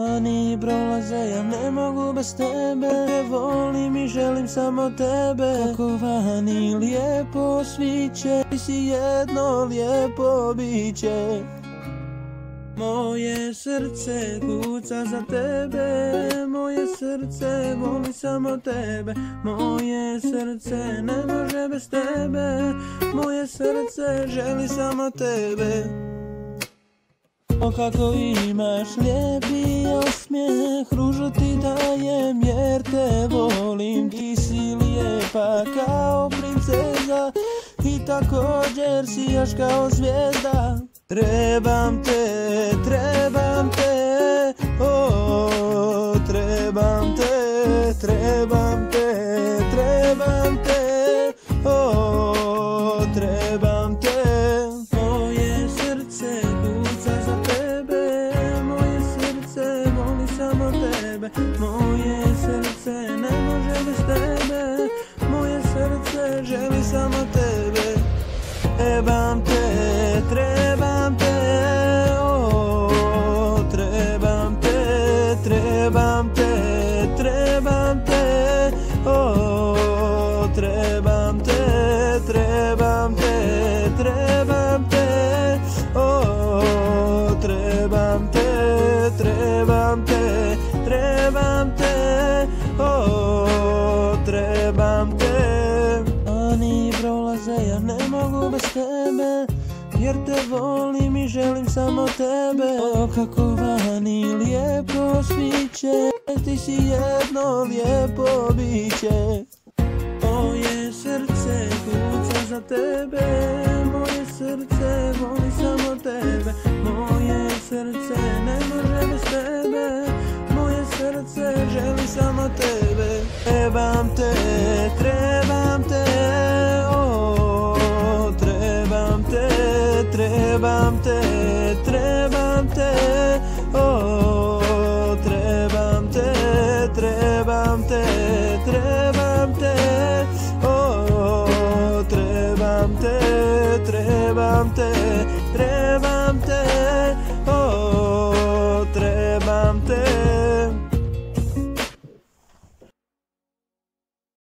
Dani prolaze, ja ne mogu bez tebe. Te volim i želim samo tebe. Kako vani lijepo sviće, ti si jedno lijepo biće. Moje srce kuca za tebe, moje srce voli samo tebe. Moje srce ne može bez tebe, moje srce želi samo tebe. O kako imaš lijepi osmijeh, ružu ti dajem jer te volim. Ti si lijepa kao princeza i također si još kao zvijezda. Trebam te, oh, trebam te, trebam te, oh, trebam te. Moje srce kuca za tebe, moje srce voli samo tebe. Moje srce ne može bez tebe, moje srce želi samo tebe. Trebam te, oh, trebam te, trebam te, oh, trebam te, oh, trebam te, oh, trebam te. Dani prolaze, ja ne mogu bez tebe, jer te volim i želim samo tebe. O kako vani lijepo sviće, ti si jedno lijepo biće. Moje srce kuca za tebe, moje srce voli samo tebe. Moje srce ne može bez tebe, moje srce želi samo tebe. Trebam te, oh, trebam te, oh, trebam te, oh, trebam te.